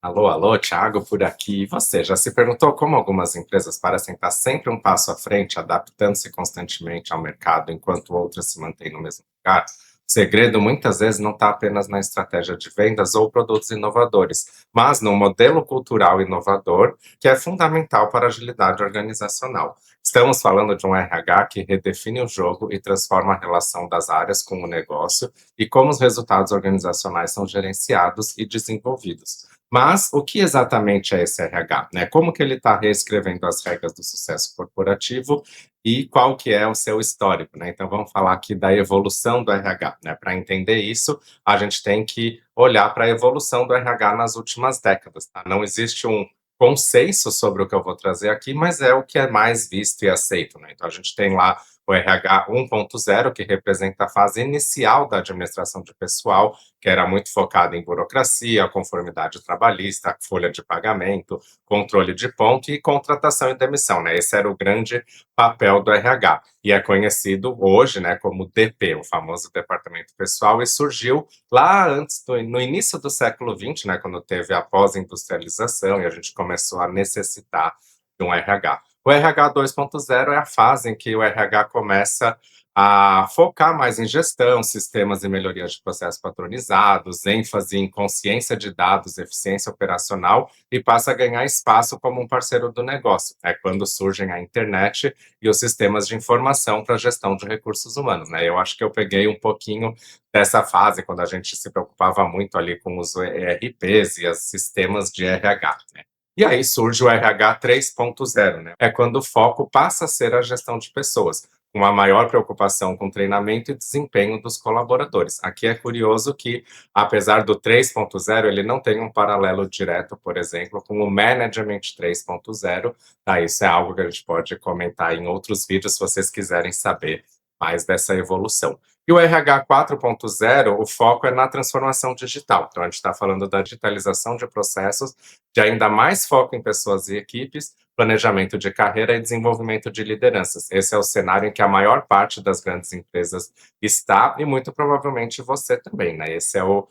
Alô, alô, Thiago por aqui. E você já se perguntou como algumas empresas parecem estar sempre um passo à frente, adaptando-se constantemente ao mercado, enquanto outras se mantêm no mesmo lugar? O segredo muitas vezes não está apenas na estratégia de vendas ou produtos inovadores, mas no modelo cultural inovador, que é fundamental para a agilidade organizacional. Estamos falando de um RH que redefine o jogo e transforma a relação das áreas com o negócio e como os resultados organizacionais são gerenciados e desenvolvidos. Mas o que exatamente é esse RH, né? Como que ele está reescrevendo as regras do sucesso corporativo e qual que é o seu histórico, né? Então vamos falar aqui da evolução do RH, né? Para entender isso, a gente tem que olhar para a evolução do RH nas últimas décadas, tá? Não existe um consenso sobre o que eu vou trazer aqui, mas é o que é mais visto e aceito, né? Então a gente tem lá o RH 1.0, que representa a fase inicial da administração de pessoal, que era muito focada em burocracia, conformidade trabalhista, folha de pagamento, controle de ponto e contratação e demissão, né? Esse era o grande papel do RH. E é conhecido hoje, né, como DP, o famoso Departamento Pessoal, e surgiu lá antes, no início do século XX, né, quando teve a pós-industrialização e a gente começou a necessitar de um RH. O RH 2.0 é a fase em que o RH começa a focar mais em gestão, sistemas e melhorias de processos patronizados, ênfase em consciência de dados, eficiência operacional e passa a ganhar espaço como um parceiro do negócio. É quando surgem a internet e os sistemas de informação para a gestão de recursos humanos, né? Eu acho que eu peguei um pouquinho dessa fase quando a gente se preocupava muito ali com os ERPs e os sistemas de RH, né? E aí surge o RH 3.0, né? É quando o foco passa a ser a gestão de pessoas, com uma maior preocupação com treinamento e desempenho dos colaboradores. Aqui é curioso que, apesar do 3.0, ele não tem um paralelo direto, por exemplo, com o Management 3.0. Tá? Isso é algo que a gente pode comentar em outros vídeos, se vocês quiserem saber mais dessa evolução. E o RH 4.0, o foco é na transformação digital. Então, a gente está falando da digitalização de processos, de ainda mais foco em pessoas e equipes, planejamento de carreira e desenvolvimento de lideranças. Esse é o cenário em que a maior parte das grandes empresas está e muito provavelmente você também, né? Esse é o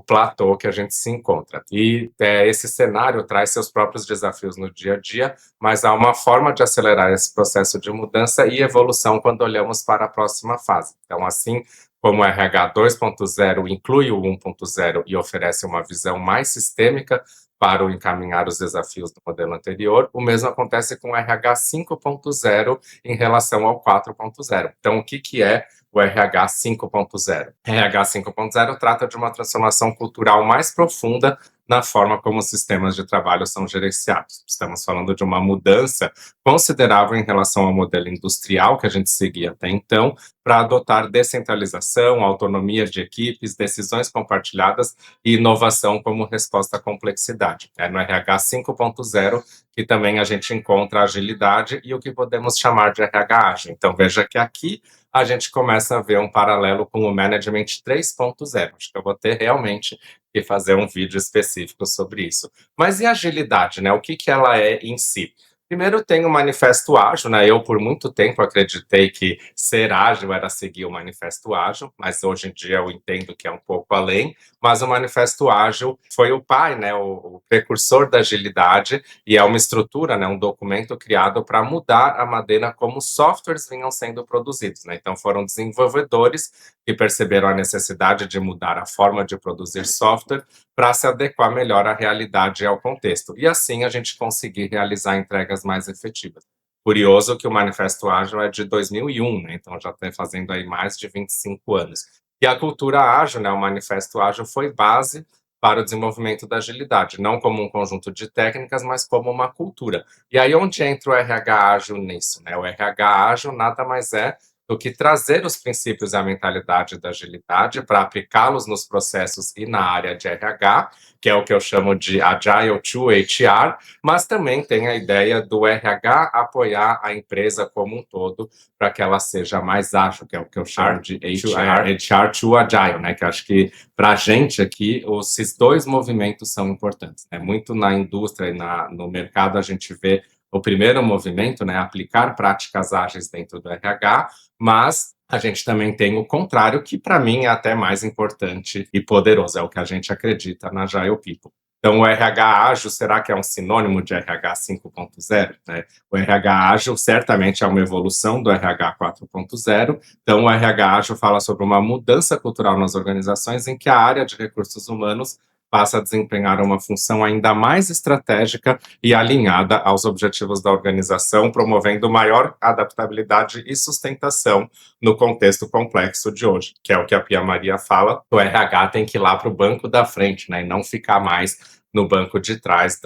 platô que a gente se encontra. E esse cenário traz seus próprios desafios no dia a dia, mas há uma forma de acelerar esse processo de mudança e evolução quando olhamos para a próxima fase. Então, assim como o RH 2.0 inclui o 1.0 e oferece uma visão mais sistêmica para o encaminhar os desafios do modelo anterior, o mesmo acontece com o RH 5.0 em relação ao 4.0. Então, o que é o RH 5.0? RH 5.0 trata de uma transformação cultural mais profunda na forma como os sistemas de trabalho são gerenciados. Estamos falando de uma mudança considerável em relação ao modelo industrial que a gente seguia até então, para adotar descentralização, autonomia de equipes, decisões compartilhadas e inovação como resposta à complexidade. É no RH 5.0 que também a gente encontra agilidade e o que podemos chamar de RH ágil. Então, veja que aqui a gente começa a ver um paralelo com o Management 3.0. Acho que eu vou ter realmente que fazer um vídeo específico sobre isso. Mas e agilidade, né? O que ela é em si? Primeiro tem o manifesto ágil, né? Eu por muito tempo acreditei que ser ágil era seguir o manifesto ágil, mas hoje em dia eu entendo que é um pouco além. Mas o manifesto ágil foi o pai, né? O precursor da agilidade e é uma estrutura, né? Um documento criado para mudar a maneira como softwares vinham sendo produzidos, né? Então foram desenvolvedores que perceberam a necessidade de mudar a forma de produzir software para se adequar melhor à realidade e ao contexto. E assim a gente conseguir realizar entregas mais efetivas. Curioso que o Manifesto Ágil é de 2001, né? Então já está fazendo aí mais de 25 anos. E a cultura ágil, né, o Manifesto Ágil foi base para o desenvolvimento da agilidade, não como um conjunto de técnicas, mas como uma cultura. E aí onde entra o RH ágil nisso, né? O RH ágil nada mais é do que trazer os princípios e a mentalidade da agilidade para aplicá-los nos processos e na área de RH, que é o que eu chamo de Agile to HR, mas também tem a ideia do RH apoiar a empresa como um todo para que ela seja mais ágil, que é o que eu chamo de HR to Agile, né? Que eu acho que para a gente aqui, esses dois movimentos são importantes, né? Muito na indústria e no mercado a gente vê o primeiro movimento, né, aplicar práticas ágeis dentro do RH, mas a gente também tem o contrário, que para mim é até mais importante e poderoso, é o que a gente acredita na Agile People. Então, o RH ágil, será que é um sinônimo de RH 5.0? Né? O RH ágil certamente é uma evolução do RH 4.0. Então, o RH ágil fala sobre uma mudança cultural nas organizações em que a área de recursos humanos passa a desempenhar uma função ainda mais estratégica e alinhada aos objetivos da organização, promovendo maior adaptabilidade e sustentação no contexto complexo de hoje, que é o que a Pia Maria fala. O RH tem que ir lá para o banco da frente, né, e não ficar mais no banco de trás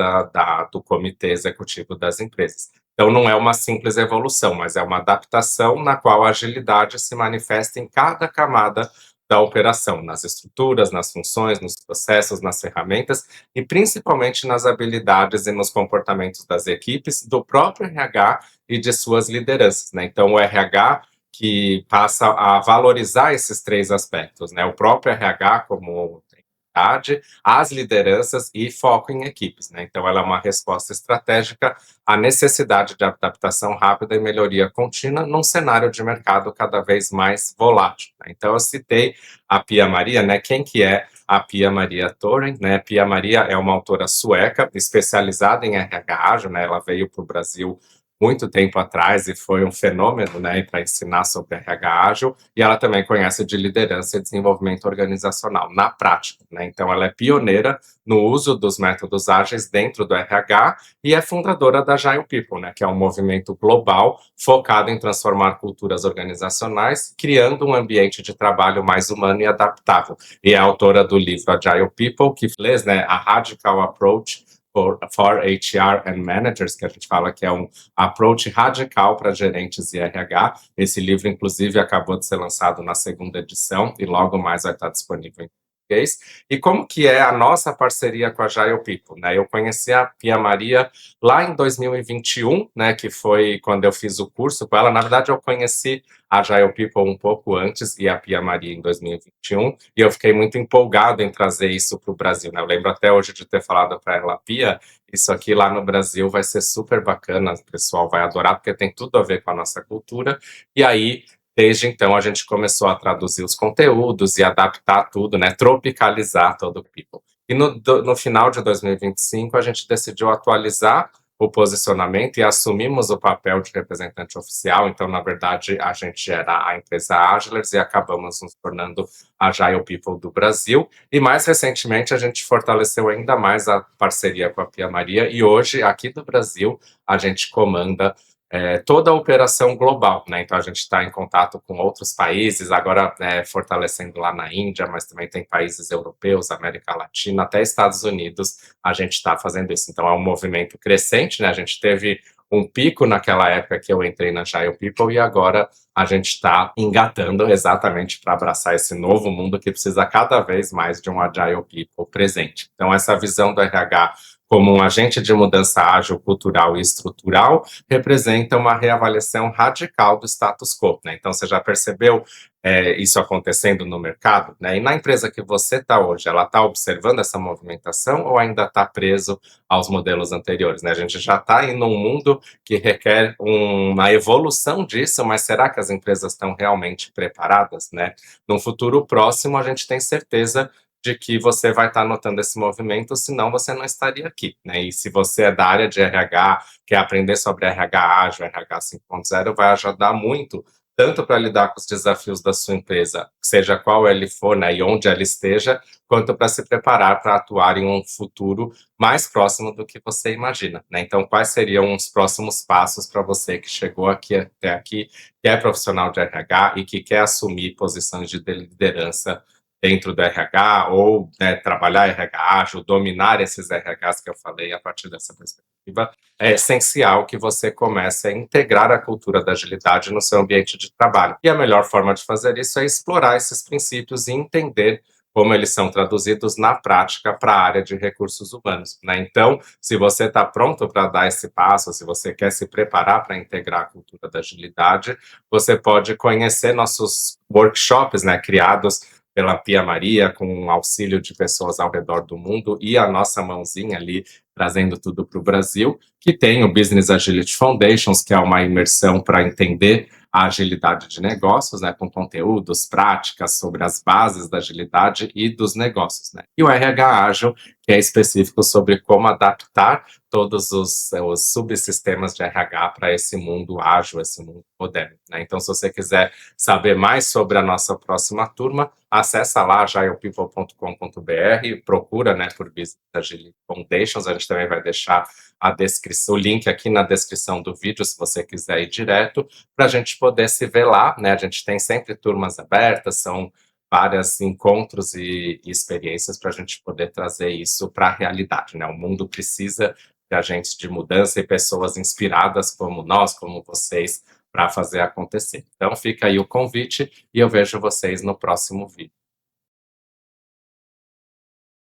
do comitê executivo das empresas. Então, não é uma simples evolução, mas é uma adaptação na qual a agilidade se manifesta em cada camada da operação, nas estruturas, nas funções, nos processos, nas ferramentas e principalmente nas habilidades e nos comportamentos das equipes, do próprio RH e de suas lideranças, né? Então, o RH que passa a valorizar esses três aspectos, né? O próprio RH como entidade, as lideranças e foco em equipes, né? Então, ela é uma resposta estratégica à necessidade de adaptação rápida e melhoria contínua num cenário de mercado cada vez mais volátil, né? Então, eu citei a Pia Maria, né? Quem que é a Pia Maria Thoren, né? Pia Maria é uma autora sueca especializada em RH ágil, né? Ela veio para o Brasil muito tempo atrás e foi um fenômeno, né, para ensinar sobre RH ágil, e ela também conhece de liderança e desenvolvimento organizacional na prática, né? Então ela é pioneira no uso dos métodos ágeis dentro do RH e é fundadora da Agile People, né, que é um movimento global focado em transformar culturas organizacionais, criando um ambiente de trabalho mais humano e adaptável. E é autora do livro Agile People, que fez, né, a Radical Approach for HR and Managers, que a gente fala que é um approach radical para gerentes e RH. Esse livro, inclusive, acabou de ser lançado na segunda edição e logo mais vai estar disponível em português. E como que é a nossa parceria com a Agile People, né? Eu conheci a Pia Maria lá em 2021, né, que foi quando eu fiz o curso com ela. Na verdade, eu conheci a Agile People um pouco antes e a Pia Maria em 2021, e eu fiquei muito empolgado em trazer isso para o Brasil, né? Eu lembro até hoje de ter falado para ela, Pia, isso aqui lá no Brasil vai ser super bacana, o pessoal vai adorar, porque tem tudo a ver com a nossa cultura. E aí, desde então, a gente começou a traduzir os conteúdos e adaptar tudo, né? Tropicalizar todo o People. E no final de 2025, a gente decidiu atualizar o posicionamento e assumimos o papel de representante oficial. Então, na verdade, a gente era a empresa Agilers e acabamos nos tornando a Agile People do Brasil. E mais recentemente, a gente fortaleceu ainda mais a parceria com a Pia Maria e hoje, aqui do Brasil, a gente comanda toda a operação global, né? Então a gente está em contato com outros países, agora fortalecendo lá na Índia, mas também tem países europeus, América Latina, até Estados Unidos, a gente está fazendo isso. Então é um movimento crescente, né? A gente teve um pico naquela época que eu entrei na Agile People e agora a gente está engatando exatamente para abraçar esse novo mundo que precisa cada vez mais de um Agile People presente. Então essa visão do RH como um agente de mudança ágil, cultural e estrutural, representa uma reavaliação radical do status quo, né? Então, você já percebeu isso acontecendo no mercado, né? E na empresa que você está hoje, ela está observando essa movimentação ou ainda está preso aos modelos anteriores, né? A gente já está em um mundo que requer uma evolução disso, mas será que as empresas estão realmente preparadas, né? No futuro próximo, a gente tem certeza de que você vai estar notando esse movimento, senão você não estaria aqui, né? E se você é da área de RH, quer aprender sobre RH ágil, RH 5.0, vai ajudar muito, tanto para lidar com os desafios da sua empresa, seja qual ele for, né, e onde ela esteja, quanto para se preparar para atuar em um futuro mais próximo do que você imagina, né? Então, quais seriam os próximos passos para você que chegou aqui até aqui, que é profissional de RH e que quer assumir posições de liderança dentro do RH ou trabalhar RH ágil, dominar esses RHs que eu falei a partir dessa perspectiva, é essencial que você comece a integrar a cultura da agilidade no seu ambiente de trabalho. E a melhor forma de fazer isso é explorar esses princípios e entender como eles são traduzidos na prática para a área de recursos humanos, né? Então, se você está pronto para dar esse passo, se você quer se preparar para integrar a cultura da agilidade, você pode conhecer nossos workshops, né, criados pela Pia Maria, com o auxílio de pessoas ao redor do mundo e a nossa mãozinha ali trazendo tudo para o Brasil, que tem o Business Agility Foundations, que é uma imersão para entender a agilidade de negócios, né, com conteúdos, práticas sobre as bases da agilidade e dos negócios, né? E o RH Ágil, que é específico sobre como adaptar todos os subsistemas de RH para esse mundo ágil, esse mundo moderno, né? Então, se você quiser saber mais sobre a nossa próxima turma, acessa lá agilepeople.com.br, procura, né, por Business Agility Foundations. A gente também vai deixar o link aqui na descrição do vídeo, se você quiser ir direto, para a gente poder se ver lá, né? A gente tem sempre turmas abertas, são vários encontros e experiências para a gente poder trazer isso para a realidade, né? O mundo precisa de agentes de mudança e pessoas inspiradas como nós, como vocês, para fazer acontecer. Então fica aí o convite e eu vejo vocês no próximo vídeo.